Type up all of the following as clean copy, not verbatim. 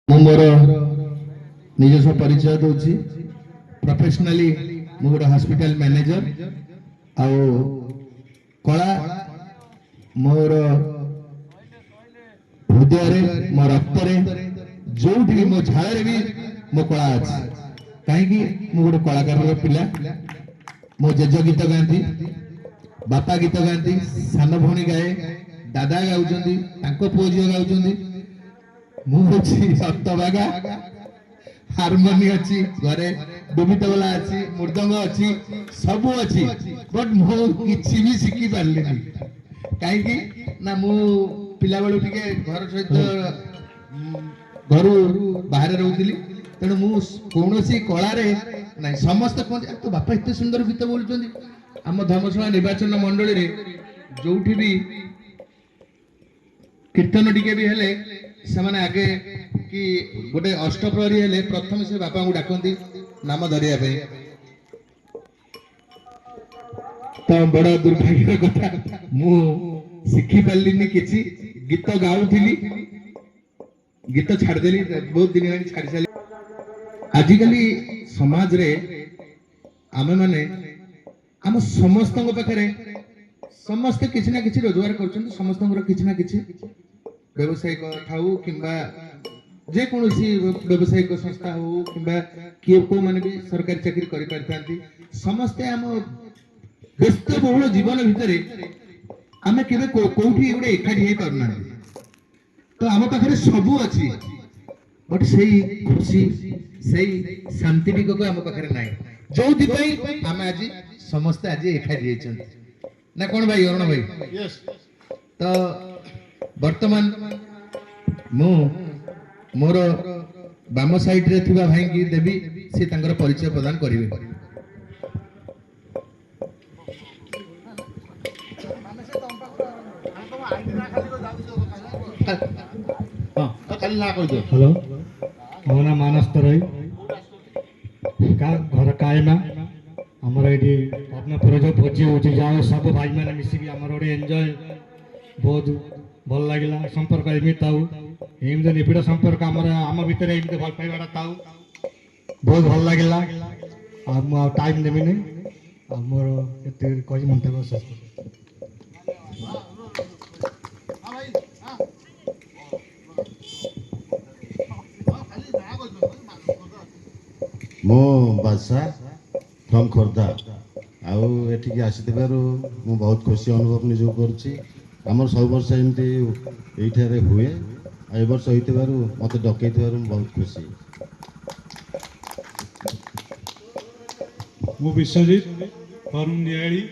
ମୁଁ ମୋର ନିଜସ୍ୱ ପରିଚୟ ଦଉଛି। ପ୍ରଫେସନାଲି ମୁଁ ଗୋଟେ ହସ୍ପିଟାଲ ମ୍ୟାନେଜର ଆଉ କଳା ମୋର ହୃଦୟରେ ମୋ ରକ୍ତରେ ଯୋଉଠି ବି ମୋ ଝାଳରେ ବି ମୋ କଳା ଅଛି। କାହିଁକି ମୁଁ ଗୋଟେ କଳାକାରର ପିଲା। ମୋ ଜେଜ ଗୀତ ଗାଆନ୍ତି, ବାପା ଗୀତ ଗାଆନ୍ତି, ସାନ ଭଉଣୀ ଗାଏ, ଦାଦା ଗାଉଛନ୍ତି, ତାଙ୍କ ପୁଅ ଝିଅ ଗାଉଛନ୍ତି। ମୁଁ ହଉଛି ସପ୍ତଭାଗା, ହାରମୋନି ଅଛି ଘରେ, ଡୁବିତବଲା ଅଛି, ମୃଦଙ୍ଗ ଅଛି, ସବୁ ଅଛି। ବଟ୍ ମୁଁ କିଛି ବି ଶିଖି ପାରିଲିନି। କାହିଁକି ନା ମୁଁ ପିଲାବେଳୁ ଟିକେ ଘର ସହିତ ଘରୁ ବାହାରେ ରହୁଥିଲି। ତେଣୁ ମୁଁ କୌଣସି କଳାରେ ନାହିଁ। ସମସ୍ତେ କୁହନ୍ତି ତୋ ବାପା ଏତେ ସୁନ୍ଦର ଗୀତ ବୋଲୁଛନ୍ତି। ଆମ ଧର୍ମଶାଳା ନିର୍ବାଚନ ମଣ୍ଡଳୀରେ ଯୋଉଠି ବି କୀର୍ତ୍ତନ ଟିକେ ବି ହେଲେ ସେମାନେ ଆଗେ କି ଗୋଟେ ଅଷ୍ଟପ୍ରହରୀ ହେଲେ ପ୍ରଥମେ ସେ ବାପାଙ୍କୁ ଡାକନ୍ତି ନାମ ଧରିବା ପାଇଁ। ତ ବଡ ଦୁର୍ଭାଗ୍ୟର କଥା, ମୁଁ ଶିଖି ପାରିଲିନି କିଛି। ଗୀତ ଗାଉଥିଲି, ଗୀତ ଛାଡ଼ିଦେଲି, ବହୁତ ଦିନ ହେଲାଣି ଛାଡ଼ି ସାରିଲି। ଆଜିକାଲି ସମାଜରେ ଆମେମାନେ ଆମ ସମସ୍ତଙ୍କ ପାଖରେ ସମସ୍ତେ କିଛି ନା କିଛି ରୋଜଗାର କରୁଛନ୍ତି। ସମସ୍ତଙ୍କର କିଛି ନା କିଛି ବ୍ୟବସାୟିକ ଥାଉ କିମ୍ବା ଯେକୌଣସି ବ୍ୟବସାୟିକ ସଂସ୍ଥା ହଉ କିମ୍ବା କିଏ କୋଉମାନେ ବି ସରକାରୀ ଚାକିରି କରିପାରିଥାନ୍ତି। ସମସ୍ତେ ଆମ ବ୍ୟସ୍ତବହୁଳ ଜୀବନ ଭିତରେ ଆମେ କେବେ କୋଉଠି ଗୋଟେ ଏକାଠି ହେଇପାରୁନାହାନ୍ତି। ତ ଆମ ପାଖରେ ସବୁ ଅଛି, ବଟ୍ ସେଇ ଖୁସି ସେଇ ଶାନ୍ତି ଟିକକ ଆମ ପାଖରେ ନାହିଁ। ଯୋଉଥିପାଇଁ ଆମେ ଆଜି ସମସ୍ତେ ଆଜି ଏକାଠି ହେଇଛନ୍ତି। ନା କଣ ଭାଇ ଅରୁଣ ଭାଇ? ତ ବର୍ତ୍ତମାନ ମୁଁ ମୋର ବାମ ସାଇଡରେ ଥିବା ଭାଇକି ଦେବି, ସେ ତାଙ୍କର ପରିଚୟ ପ୍ରଦାନ କରିବେ। हेलो, मो ना मानस तराई, घर कायमा आमर ये पद्मपुर जो भोजी हो सब भाई मैंने मिसिकी आमर गोटे एंजॉय बहुत भल लगे। संपर्क एमती ताऊ एमती निबिड़ संपर्क आम भितर एमती भल पाइबाटा ताऊ बहुत भल लगे। टाइम देवी नहीं मोर कही मंतव्य शेष कर। मो बादशाह फ्रॉम खोर्धा आउ एठिकी आसीथिबारु मु बहुत खुशी अनुभव निजो करूची। हमर सब वर्ष एमती एठारे हुए आ ए वर्ष होइथिबारु मते डकैथिबारु मु बहुत खुशी। मु विश्वजीत फ्रॉम नियाली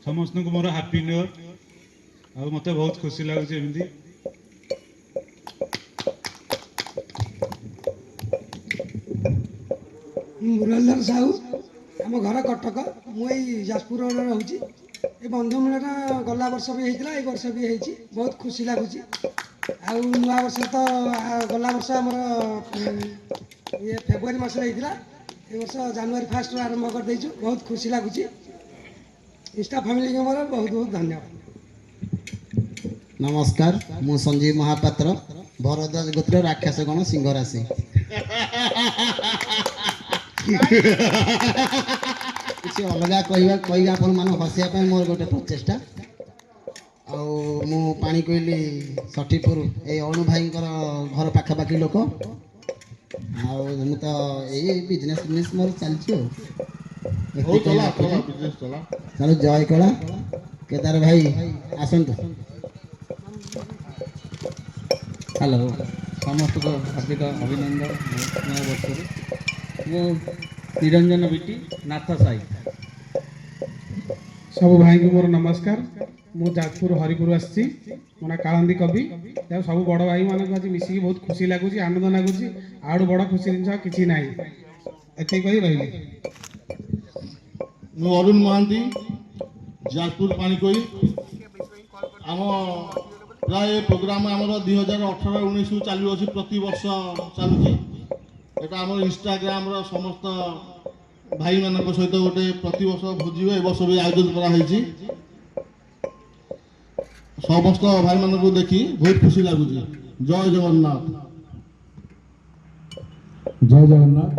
समस्त को मोर हैप्पी न्यू ईयर आ मते बहुत खुशी लागुची एमती। मुरलीधर साहू आम घर कटक मुई जाजपुर रोचे। ये बंधु मेला गला वर्ष भी होता है, वर्ष भी होती बहुत खुशी लगुच। आउ नुआ वर्ष तो गला वर्ष आमर ये फेब्रुआरी मस होता, ये वर्ष जनवरी 1 आरंभ कर देचु, बहुत खुशी लगुच। इंस्टा फैमिली को मोर बहुत बहुत धन्यवाद। नमस्कार, मु संजीव महापात्र भरद्वाज गोत्र राक्षस गण सिंह राशि। किसी अलग कह आप हसिया मोर गोटे प्रचेषा आनी कहली षठीपुर ये अणु भाई घर पाखापाखि लोक तो ये बिजनेस मोर चलती। चलो जय कला केदार भाई आसतु। हेलो समस्त को हार्दिक अभिनंदन नया वर्ष मु निरंजन बिटी नाथ साई। सब भाई को मोर नमस्कार। मु जाजपुर हरिपुर आसी मो ना कालंदी कवि। सब बड़ भाई मान आज मिसिकी बहुत खुशी लगुच, आनंद लगुच। आड़ू बड़ खुशी जिन कि ना एत कही रही। मु अरुण महांती जाजपुर पाणीकोई। आम प्राय प्रोग्राम आमर 2018-19 चालू अच्छी प्रति वर्ष चलुची। एटा आम इंस्टाग्राम समस्त भाई मान सहित गोटे प्रति वर्ष भोजी ए वर्ष भी आयोजन कराई। समस्त भाई मान को देखी बहुत खुशी लगुच। जय जगन्नाथ। ଜୟ ଜଗନ୍ନାଥ।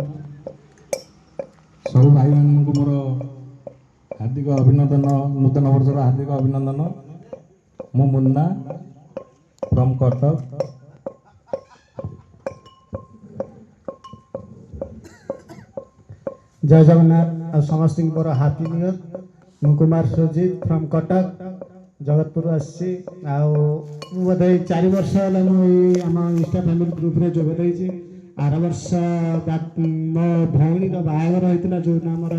ସବୁ ଭାଇମାନଙ୍କୁ ମୋର ହାର୍ଦ୍ଦିକ ଅଭିନନ୍ଦନ, ନୂତନ ବର୍ଷର ହାର୍ଦ୍ଦିକ ଅଭିନନ୍ଦନ। ମୁଁ ମୁନ୍ନା ଫ୍ରମ୍ କଟକ। ଜୟ ଜଗନ୍ନାଥ ଆଉ ସମସ୍ତଙ୍କୁ ମୋର ହାପି ନ୍ୟୁ ଇୟର। ମୁଁ କୁମାର ସୁଜିତ ଫ୍ରମ୍ କଟକ ଜଗତପୁର ଆସିଛି। ଆଉ ମୁଁ ବୋଧେ 4 ବର୍ଷ ହେଲା ମୁଁ ଏଇ ଆମ ଇନ୍ଷ୍ଟା ଫ୍ୟାମିଲି ଗ୍ରୁପ୍ରେ ଯୋଗ ଦେଇଛି। ଆର ବର୍ଷ ମୋ ଭଉଣୀର ବାହାଘର ହେଇଥିଲା, ଯେଉଁଦିନ ଆମର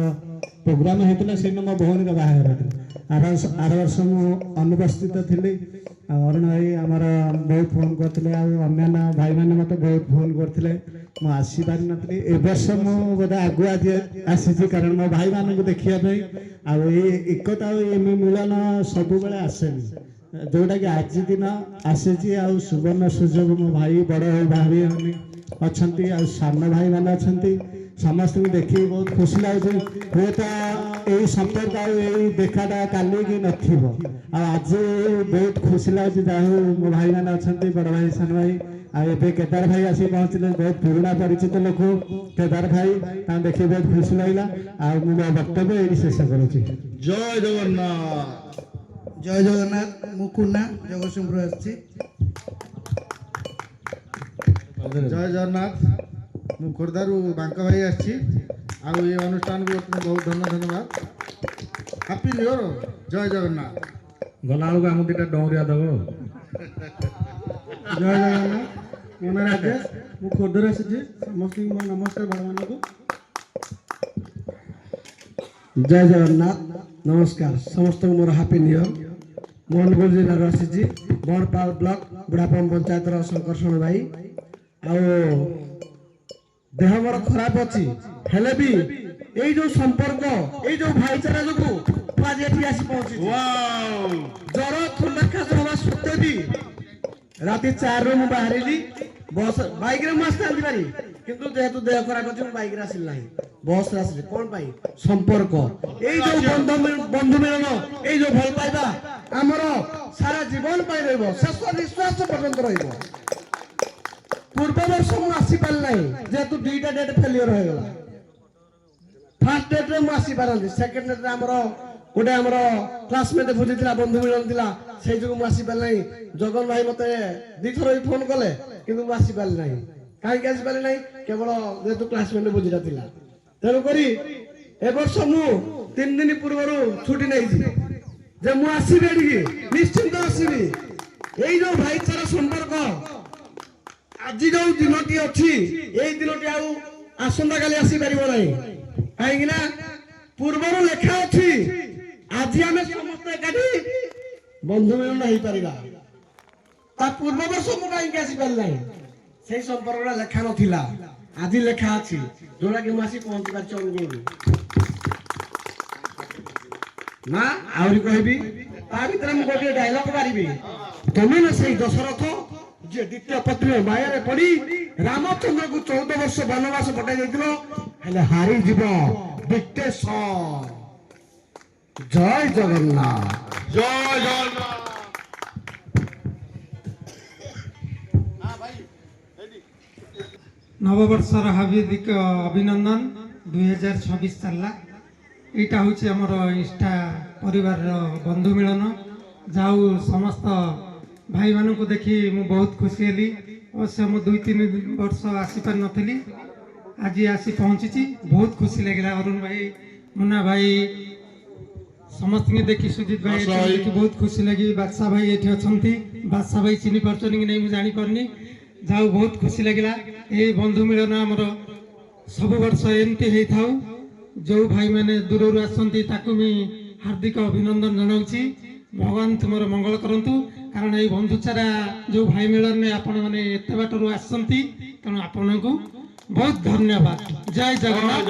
ପ୍ରୋଗ୍ରାମ ହେଇଥିଲା ସେଇଦିନ ମୋ ଭଉଣୀର ବାହାଘର ହେଇଥିଲା। ଆର ବର୍ଷ ମୁଁ ଅନୁପସ୍ଥିତ ଥିଲି। ଆଉ ଅରୁଣ ଭାଇ ଆମର ବହୁତ ଫୋନ୍ କରିଥିଲେ, ଆଉ ଅନ୍ୟାନ୍ୟ ଭାଇମାନେ ମୋତେ ବହୁତ ଫୋନ୍ କରିଥିଲେ। ମୁଁ ଆସିପାରିନଥିଲି। ଏ ବର୍ଷ ମୁଁ ବୋଧେ ଆଗୁଆ ଆସିଛି, କାରଣ ମୋ ଭାଇମାନଙ୍କୁ ଦେଖିବା ପାଇଁ। ଆଉ ଏଇ ଏକତା ଆଉ ଏ ମିଳନ ସବୁବେଳେ ଆସେନି, ଯେଉଁଟାକି ଆଜି ଦିନ ଆସିଛି। ଆଉ ସୁବର୍ଣ୍ଣ ସୁଯୋଗ ମୋ ଭାଇ ବଡ଼ ଭାଇ ଅଛନ୍ତି, ଆଉ ସାନ ଭାଇମାନେ ଅଛନ୍ତି। ସମସ୍ତଙ୍କୁ ଦେଖିକି ବହୁତ ଖୁସି ଲାଗୁଛି। ହୁଏତ ଏଇ ସମ୍ପର୍କ ଆଉ ଏଇ ଦେଖାଟା କାଲି କି ନଥିବ, ଆଉ ଆଜି ବହୁତ ଖୁସି ଲାଗୁଛି। ଯାହା ହଉ ମୋ ଭାଇମାନେ ଅଛନ୍ତି, ବଡ଼ ଭାଇ ସାନ ଭାଇ। ଆଉ ଏବେ କେଦାର ଭାଇ ଆସିକି ପହଞ୍ଚିଲେ, ବହୁତ ପୁରୁଣା ପରିଚିତ ଲୋକ କେଦାର ଭାଇ, ତାଙ୍କୁ ଦେଖିକି ବହୁତ ଖୁସି ଲାଗିଲା। ଆଉ ମୁଁ ମୋ ବକ୍ତବ୍ୟ ଏଇଠି ଶେଷ କରୁଛି। ଜୟ ଜଗନ୍ନାଥ। ଜୟ ଜଗନ୍ନାଥ। ମୁଁ କୁନା ଜଗତସିଂହପୁର ଆସିଛି। ଜୟ ଜଗନ୍ନାଥ। ମୁଁ ଖୋର୍ଦ୍ଧାରୁ ବାଙ୍କ ଭାଇ ଆସିଛି। ଆଉ ଏ ଅନୁଷ୍ଠାନକୁ ବହୁତ ଧନ୍ୟବାଦ। Happy new year. ଜୟ ଜଗନ୍ନାଥ। ଗଲାବେଳକୁ ଆମକୁ ଦୁଇଟା ଡଉଁରିଆ ଦେବ। ଜୟ ଜଗନ୍ନାଥ। ମୋ ନାଁ ରାଜେଶ, ମୁଁ ଖୋର୍ଦ୍ଧାରୁ ଆସିଛି। ସମସ୍ତଙ୍କୁ ମୋର ନମସ୍କାର ବଡ଼ମାନଙ୍କୁ। ଜୟ ଜଗନ୍ନାଥ। ନମସ୍କାର ସମସ୍ତଙ୍କୁ ମୋର ହାପି ନ୍ୟୁ ଇୟର। ମୁଁ ଅନୁଗୁଳ ଜିଲ୍ଲାରୁ ଆସିଛି, ବଡ଼ପାଳ ବ୍ଲକ ବୁଢ଼ାପମ ପଞ୍ଚାୟତର ଶଙ୍କର୍ଷଣ ଭାଇ। ଆଉ ଦେହ ମୋର ଖରାପ ଅଛି, ହେଲେ ବି ଏଇ ଯୋଉ ସମ୍ପର୍କ, ଏଇ ଯୋଉ ଭାଇଚାରା ଯୋଗୁଁ ମୁଁ ଆଜି ଏଠି ଆସି ପହଞ୍ଚିଛି। ଜ୍ୱର ଥଣ୍ଡା କାଶ ହେବା ସତ୍ତ୍ୱେ ବି ରାତି 4ରୁ ମୁଁ ବାହାରିଲି। ବାଇକରେ ମୁଁ ଆସିଥାନ୍ତି ପାରି, କିନ୍ତୁ ଯେହେତୁ ଦେହ ଖରାପ ଅଛି ମୁଁ ବାଇକରେ ଆସିଲି ନାହିଁ, ବସରେ ଆସିଲି। କ'ଣ ପାଇଁ? ସମ୍ପର୍କ। ଏଇ ଯୋଉ ବନ୍ଧୁ ମିଳନ, ଏଇ ଯୋଉ ଭଲ ପାଇବା ଆମର ସାରା ଜୀବନ ପାଇଁ ରହିବ, ଶେଷ ନିଶ୍ୱାସ ପର୍ଯ୍ୟନ୍ତ ରହିବ। ପୂର୍ବ ବର୍ଷ ମୁଁ ଆସିପାରିଲି ନାହିଁ, ଯେହେତୁ 2ଟା ଡେଟ୍ ଫେଲିୟର ହେଇଗଲା। ଫାର୍ଷ୍ଟ ଡେଟ୍ରେ ମୁଁ ଆସିପାରନ୍ତି, ସେକେଣ୍ଡ ଡେଟ୍ରେ ଆମର ଗୋଟେ ଆମର କ୍ଲାସମେଟ୍ ଭୋଜି ଥିଲା, ବନ୍ଧୁ ମିଳନ ଥିଲା, ସେଇ ଯୋଗୁଁ ମୁଁ ଆସିପାରିଲି ନାହିଁ। ଜଗନ ଭାଇ ମୋତେ 2 ଥର ବି ଫୋନ୍ କଲେ, କିନ୍ତୁ ମୁଁ ଆସିପାରିଲି ନାହିଁ। କାହିଁକି ଆସିପାରିଲି ନାହିଁ? କେବଳ ଯେହେତୁ କ୍ଲାସମେଟ୍ ଭୋଜିଟା ଥିଲା। ତେଣୁକରି ଏ ବର୍ଷ ମୁଁ 3 ଦିନ ପୂର୍ବରୁ ଛୁଟି ନେଇଛି ଯେ ମୁଁ ଆସିବି ଏଠିକି, ନିଶ୍ଚିନ୍ତ ଆସିବି। ଏଇ ଯୋଉ ଭାଇଚାରା ସମ୍ପର୍କ ଆଜି ଯୋଉ ଦିନଟି ଅଛି, ଏଇ ଦିନଟି ଆଉ ଆସନ୍ତାକାଲି ଆସିପାରିବ ନାହିଁ। କାହିଁକି ନା ପୂର୍ବରୁ ଲେଖା ଅଛି, ଆଜି ଆମେ ସମସ୍ତେ ଏକାଠି ବନ୍ଧୁ ମିଳନ ହେଇପାରିବା। ତା ପୂର୍ବ ବର୍ଷ ମୁଁ କାହିଁକି ଆସିପାରିଲି ନାହିଁ? ସେଇ ସମ୍ପର୍କଟା ଲେଖା ନଥିଲା, ଆଜି ଲେଖା ଅଛି, ଯୋଉଟାକି ମୁଁ ଆସି ପହଞ୍ଚି ପାରିଛି ଅନୁଗୁଳରୁ। ନା ଆହୁରି କହିବି, ତା ଭିତରେ ମୁଁ ଗୋଟିଏ ଡାଇଲଗ ମାରିବି। ତମେ ନା ସେଇ ଦଶରଥ ଯିଏ ଦ୍ୱିତୀୟ ପତ୍ନୀ ମାୟାରେ ପଡି ରାମଚନ୍ଦ୍ରକୁ 14 ବର୍ଷ ବନବାସ ପଠାଇ ଦେଇଥିଲ, ହେଲେ ହାରିଯିବ ବିକ୍ଟେଶ୍ୱର। ଜୟ ଜଗନ୍ନାଥ। ଜୟ ଜଗନ୍ନାଥ। ନବବର୍ଷର ହାର୍ଦ୍ଦିକ ଅଭିନନ୍ଦନ। 2026 ଚାଲିଲା। ଏଇଟା ହେଉଛି ଆମର ଇଷ୍ଟା ପରିବାରର ବନ୍ଧୁ ମିଳନ। ଯାଉ ସମସ୍ତ ଭାଇମାନଙ୍କୁ ଦେଖି ମୁଁ ବହୁତ ଖୁସି ହେଲି। ଅବଶ୍ୟ ମୁଁ 2-3 ବର୍ଷ ଆସିପାରିନଥିଲି, ଆଜି ଆସି ପହଞ୍ଚିଛି, ବହୁତ ଖୁସି ଲାଗିଲା। ଅରୁଣ ଭାଇ, ମୁନା ଭାଇ, ସମସ୍ତଙ୍କୁ ଦେଖି, ସୁଜିତ ଭାଇ ଦେଖି ବହୁତ ଖୁସି ଲାଗି। ବାଦଶାହ ଭାଇ ଏଠି ଅଛନ୍ତି, ବାଦଶାହ ଭାଇ ଚିହ୍ନି ପାରୁଛନ୍ତି କି ନାହିଁ ମୁଁ ଜାଣିପାରୁନି। ଯାଉ ବହୁତ ଖୁସି ଲାଗିଲା। ଏଇ ବନ୍ଧୁ ମିଳନ ଆମର ସବୁ ବର୍ଷ ଏମିତି ହେଇଥାଉ। ଯେଉଁ ଭାଇମାନେ ଦୂରରୁ ଆସନ୍ତି ତାକୁ ବି ହାର୍ଦ୍ଦିକ ଅଭିନନ୍ଦନ ଜଣାଉଛି। ଭଗବାନ ତୁମର ମଙ୍ଗଳ କରନ୍ତୁ। କାରଣ ଏଇ ବନ୍ଧୁଚାରା ଯେଉଁ ଭାଇ ମିଳନରେ ଆପଣମାନେ ଏତେ ବାଟରୁ ଆସିଛନ୍ତି, ତେଣୁ ଆପଣଙ୍କୁ ବହୁତ ଧନ୍ୟବାଦ। ଜୟ ଜଗନ୍ନାଥ।